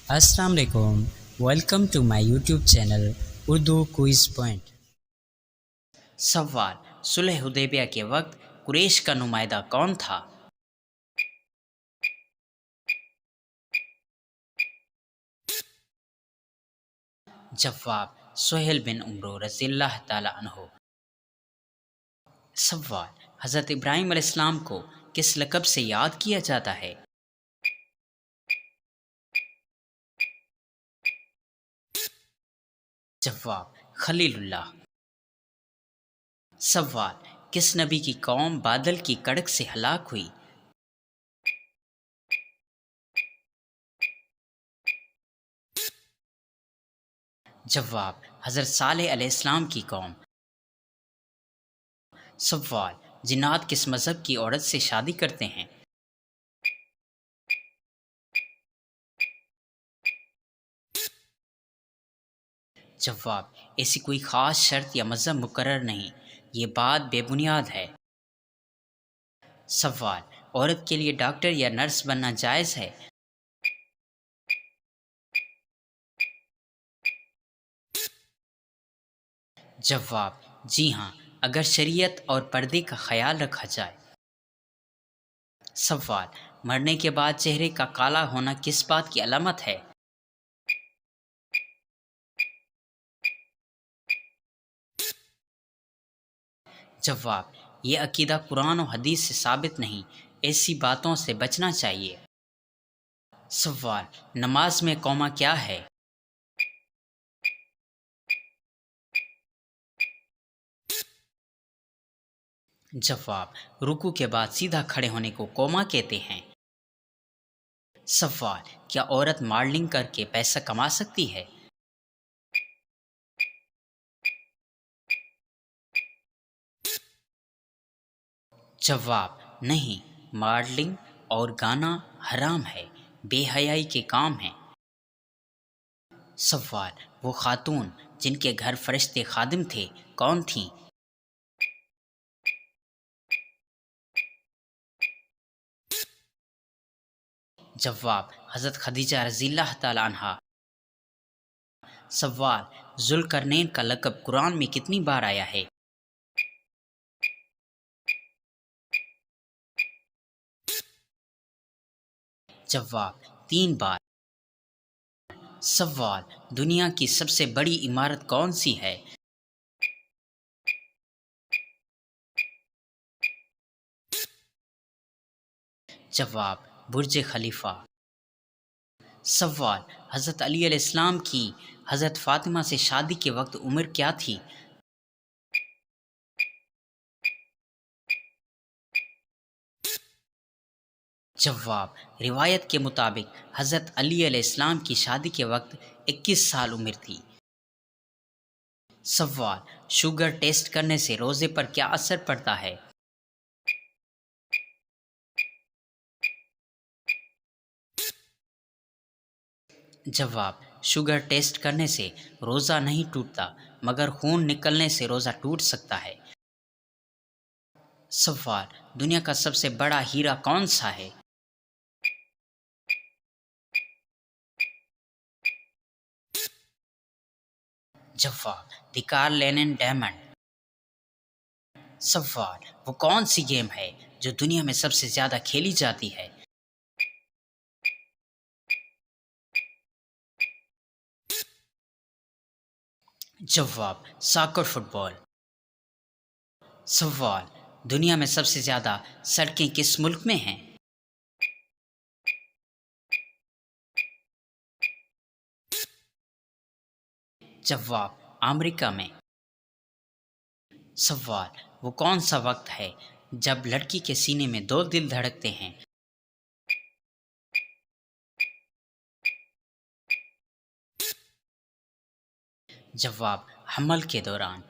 السلام علیکم، welcome to my YouTube channel Urdu quiz point. سوال: صلح حدیبیہ کے وقت قریش کا نمائندہ کون تھا؟ جواب: سہیل بن عمرو رضی اللہ تعالی عنہ۔ سوال: حضرت ابراہیم علیہ السلام کو کس لقب سے یاد کیا جاتا ہے؟ جواب: خلیل اللہ۔ سوال: کس نبی کی قوم بادل کی کڑک سے ہلاک ہوئی؟ جواب: حضرت صالح علیہ السلام کی قوم۔ سوال: جنات کس مذہب کی عورت سے شادی کرتے ہیں؟ جواب: ایسی کوئی خاص شرط یا مذہب مقرر نہیں، یہ بات بے بنیاد ہے۔ سوال: عورت کے لیے ڈاکٹر یا نرس بننا جائز ہے؟ جواب: جی ہاں، اگر شریعت اور پردے کا خیال رکھا جائے۔ سوال: مرنے کے بعد چہرے کا کالا ہونا کس بات کی علامت ہے؟ جواب: یہ عقیدہ قرآن و حدیث سے ثابت نہیں، ایسی باتوں سے بچنا چاہیے۔ سوال: نماز میں قوما کیا ہے؟ جواب: رکوع کے بعد سیدھا کھڑے ہونے کو قوما کہتے ہیں۔ سوال: کیا عورت ماڈلنگ کر کے پیسہ کما سکتی ہے؟ جواب: نہیں، ماڈلنگ اور گانا حرام ہے، بے حیائی کے کام ہیں۔ سوال: وہ خاتون جن کے گھر فرشتے خادم تھے کون تھیں؟ جواب: حضرت خدیجہ رضی اللہ تعالی عنہا۔ سوال: ذوالقرنین کا لقب قرآن میں کتنی بار آیا ہے؟ جواب: 3 بار۔ سوال: دنیا کی سب سے بڑی عمارت کون سی ہے؟ جواب: برج خلیفہ۔ سوال: حضرت علی علیہ السلام کی حضرت فاطمہ سے شادی کے وقت عمر کیا تھی؟ جواب: روایت کے مطابق حضرت علی علیہ السلام کی شادی کے وقت 21 سال عمر تھی۔ سوال: شوگر ٹیسٹ کرنے سے روزے پر کیا اثر پڑتا ہے؟ جواب: شوگر ٹیسٹ کرنے سے روزہ نہیں ٹوٹتا، مگر خون نکلنے سے روزہ ٹوٹ سکتا ہے۔ سوال: دنیا کا سب سے بڑا ہیرا کون سا ہے؟ جواب: دی کارلینن ڈائمنڈ۔ سوال: وہ کون سی گیم ہے جو دنیا میں سب سے زیادہ کھیلی جاتی ہے؟ جواب: ساکر فٹ بال۔ سوال: دنیا میں سب سے زیادہ سڑکیں کس ملک میں ہیں؟ جواب: امریکہ میں۔ سوال: وہ کون سا وقت ہے جب لڑکی کے سینے میں 2 دل دھڑکتے ہیں؟ جواب: حمل کے دوران۔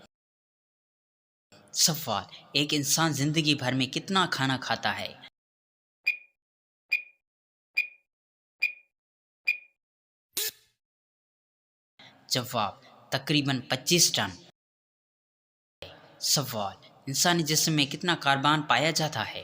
سوال: ایک انسان زندگی بھر میں کتنا کھانا کھاتا ہے؟ جواب: تقریباً 25 ٹن۔ سوال: انسانی جسم میں کتنا کاربن پایا جاتا ہے؟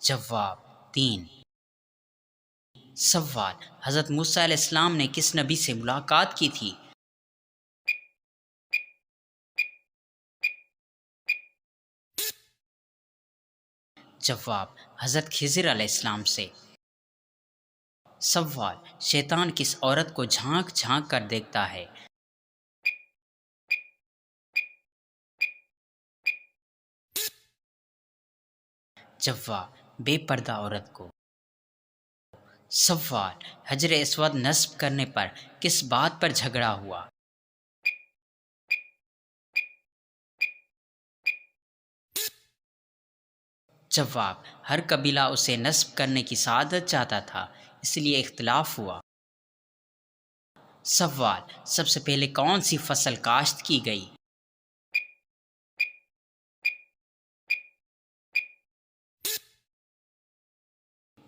جواب 3۔ سوال، حضرت موسیٰ علیہ السلام نے کس نبی سے ملاقات کی تھی؟ جواب، حضرت خضر علیہ السلام سے۔ سوال، شیطان کس عورت کو جھانک جھانک کر دیکھتا ہے؟ جواب، بے پردہ عورت کو۔ سوال، حجر اسود نصب کرنے پر کس بات پر جھگڑا ہوا؟ جواب، ہر قبیلہ اسے نصب کرنے کی سعادت چاہتا تھا، اس لیے اختلاف ہوا۔ سوال، سب سے پہلے کون سی فصل کاشت کی گئی؟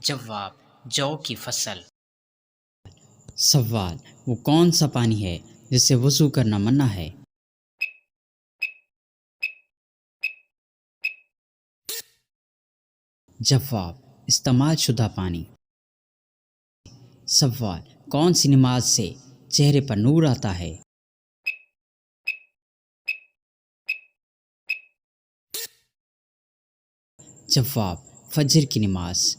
جواب، جو کی فصل۔ سوال، وہ کون سا پانی ہے جس سے وضو کرنا منع ہے؟ جواب، استعمال شدہ پانی۔ سوال، کون سی نماز سے چہرے پر نور آتا ہے؟ جواب، فجر کی نماز۔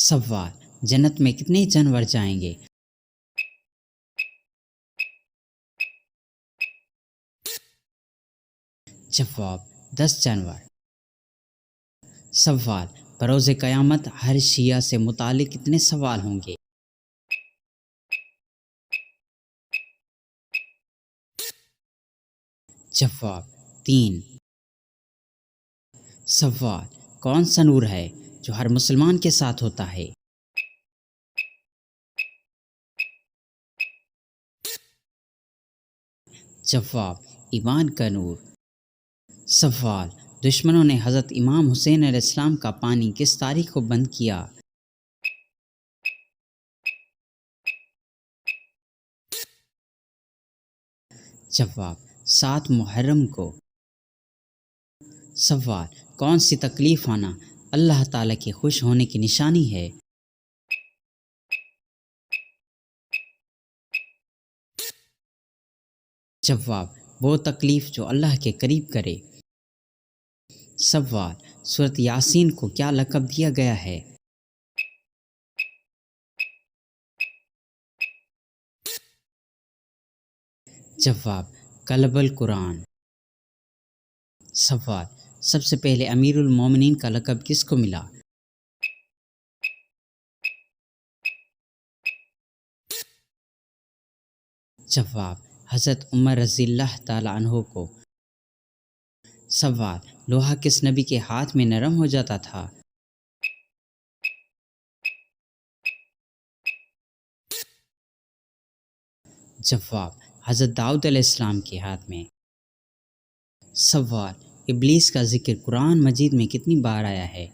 سوال، جنت میں کتنے جانور جائیں گے؟ جواب، 10 جانور۔ سوال، بروز قیامت ہر شیعہ سے متعلق کتنے سوال ہوں گے؟ جواب، 3۔ سوال، کون سا نور ہے جو ہر مسلمان کے ساتھ ہوتا ہے؟ جواب، ایمان کا نور۔ سوال، دشمنوں نے حضرت امام حسین علیہ السلام کا پانی کس تاریخ کو بند کیا؟ جواب، 7 محرم کو۔ سوال، کون سی تکلیف آنا اللہ تعالیٰ کے خوش ہونے کی نشانی ہے؟ جواب، وہ تکلیف جو اللہ کے قریب کرے۔ سوال، سورۃ یاسین کو کیا لقب دیا گیا ہے؟ جواب، کلب القرآن۔ سوال، سب سے پہلے امیر المومنین کا لقب کس کو ملا؟ جواب، حضرت عمر رضی اللہ تعالی عنہ کو۔ سوال، لوہا کس نبی کے ہاتھ میں نرم ہو جاتا تھا؟ جواب، حضرت داؤد علیہ السلام کے ہاتھ میں۔ سوال، ابلیس کا ذکر قرآن مجید میں کتنی بار آیا ہے؟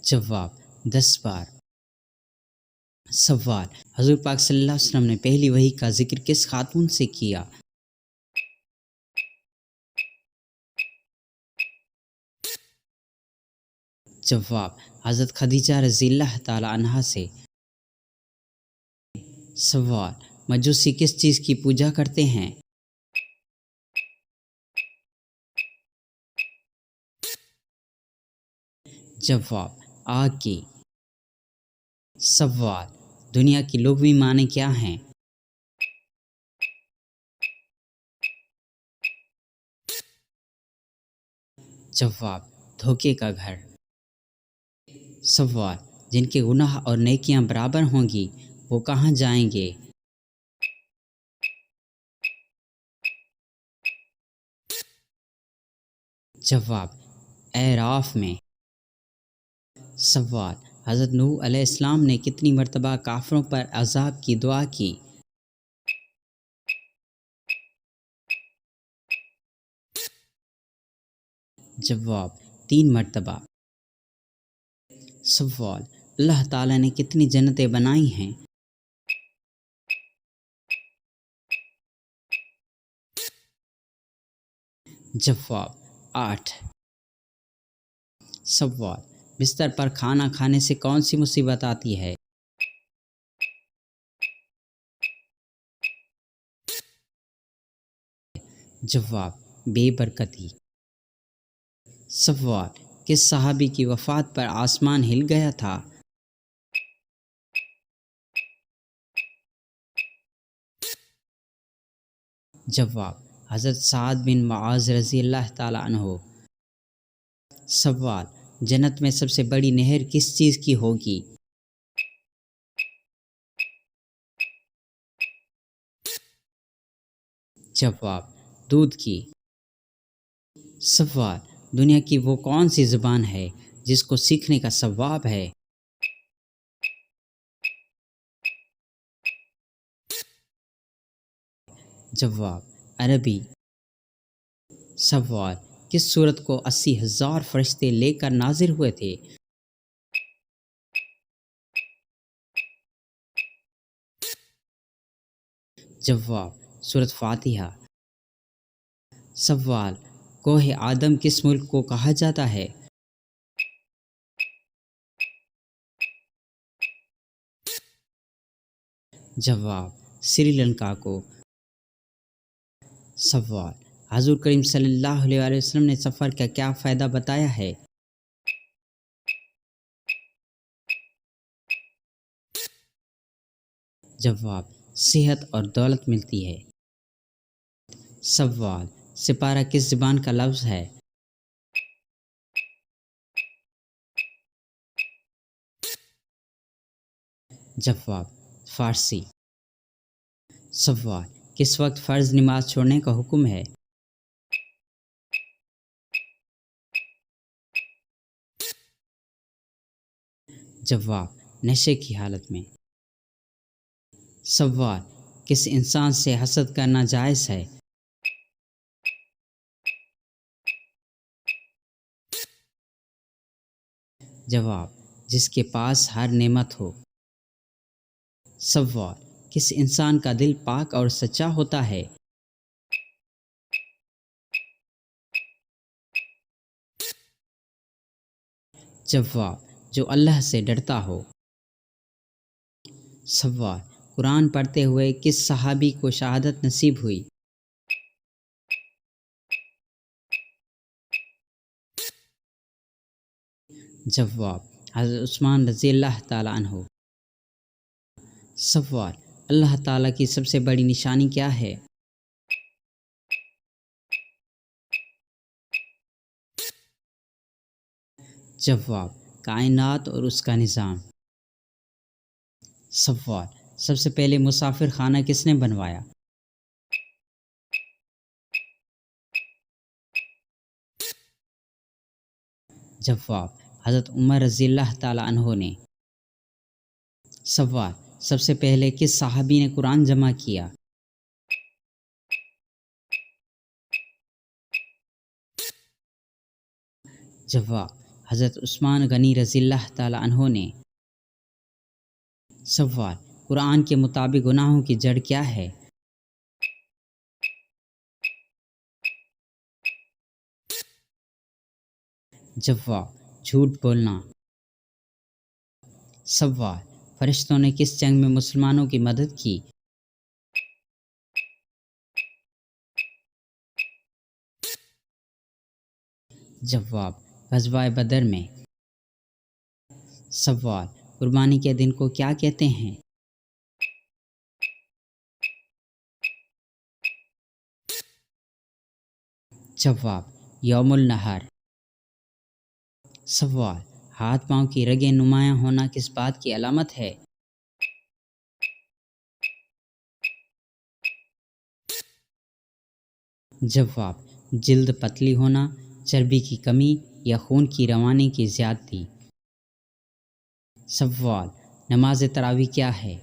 جواب، 10 بار۔ سوال، حضور پاک صلی اللہ علیہ وسلم نے پہلی وحی کا ذکر کس خاتون سے کیا؟ جواب، حضرت خدیجہ رضی اللہ تعالی عنہا سے۔ سوال، مجوسی کس چیز کی پوجا کرتے ہیں؟ جواب، آگ کی۔ سوال، دنیا کی لغوی معنی کیا ہیں؟ جواب، دھوکے کا گھر۔ سوال، جن کے گناہ اور نیکیاں برابر ہوں گی وہ کہاں جائیں گے؟ جواب، اعراف میں۔ سوال، حضرت نوح علیہ السلام نے کتنی مرتبہ کافروں پر عذاب کی دعا کی؟ جواب، 3 مرتبہ۔ سوال، اللہ تعالیٰ نے کتنی جنتیں بنائی ہیں؟ جواب 8۔ سوال، بستر پر کھانا کھانے سے کون سی مصیبت آتی ہے؟ جواب بے برکتی۔ سوال، کس صحابی کی وفات پر آسمان ہل گیا تھا؟ جواب حضرت سعد بن معاذ رضی اللہ تعالیٰ عنہ۔ سوال، جنت میں سب سے بڑی نہر کس چیز کی ہوگی؟ جواب دودھ کی۔ سوال، دنیا کی وہ کون سی زبان ہے جس کو سیکھنے کا ثواب ہے؟ جواب عربی۔ سوال، کس سورت کو 80,000 فرشتے لے کر نازل ہوئے تھے؟ جواب سورت فاتحہ۔ سوال، کوہ آدم کس ملک کو کہا جاتا ہے؟ جواب سری لنکا کو۔ سوال، حضور کریم صلی اللہ علیہ وآلہ وسلم نے سفر کا کیا فائدہ بتایا ہے؟ جواب صحت اور دولت ملتی ہے۔ سوال، سپارہ کس زبان کا لفظ ہے؟ جواب فارسی۔ سوال، کس وقت فرض نماز چھوڑنے کا حکم ہے؟ جواب نشے کی حالت میں۔ سوال، کس انسان سے حسد کرنا جائز ہے؟ جواب جس کے پاس ہر نعمت ہو۔ سوال، کس انسان کا دل پاک اور سچا ہوتا ہے؟ جواب جو اللہ سے ڈرتا ہو۔ سوال، قرآن پڑھتے ہوئے کس صحابی کو شہادت نصیب ہوئی؟ جواب حضرت عثمان رضی اللہ تعالیٰ عنہ۔ سوال، اللہ تعالیٰ کی سب سے بڑی نشانی کیا ہے؟ جواب کائنات اور اس کا نظام۔ سوال، سب سے پہلے مسافر خانہ کس نے بنوایا؟ جواب حضرت عمر رضی اللہ تعالیٰ عنہ نے۔ سوال، سب سے پہلے کس صحابی نے قرآن جمع کیا؟ جواب حضرت عثمان غنی رضی اللہ تعالیٰ عنہ نے۔ سوال، قرآن کے مطابق گناہوں کی جڑ کیا ہے؟ جواب جھوٹ بولنا۔ سوال، فرشتوں نے کس جنگ میں مسلمانوں کی مدد کی؟ جواب غزوہ بدر میں۔ سوال، قربانی کے دن کو کیا کہتے ہیں؟ جواب یوم النحر۔ سوال، ہاتھ پاؤں کی رگیں نمایاں ہونا کس بات کی علامت ہے؟ جواب جلد پتلی ہونا، چربی کی کمی یا خون کی روانی کی زیادتی۔ سوال، نماز تراویح کیا ہے؟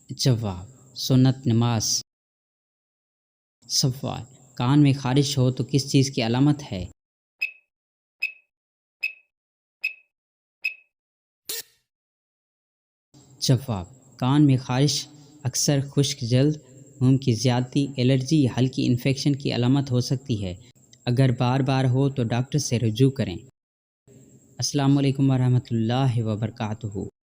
جواب سنت نماز۔ سوال، کان میں خارش ہو تو کس چیز کی علامت ہے؟ جواب کان میں خارش اکثر خشک جلد، منہ کی زیادتی، الرجی یا ہلکی انفیکشن کی علامت ہو سکتی ہے۔ اگر بار بار ہو تو ڈاکٹر سے رجوع کریں۔ السلام علیکم ورحمۃ اللہ وبرکاتہ۔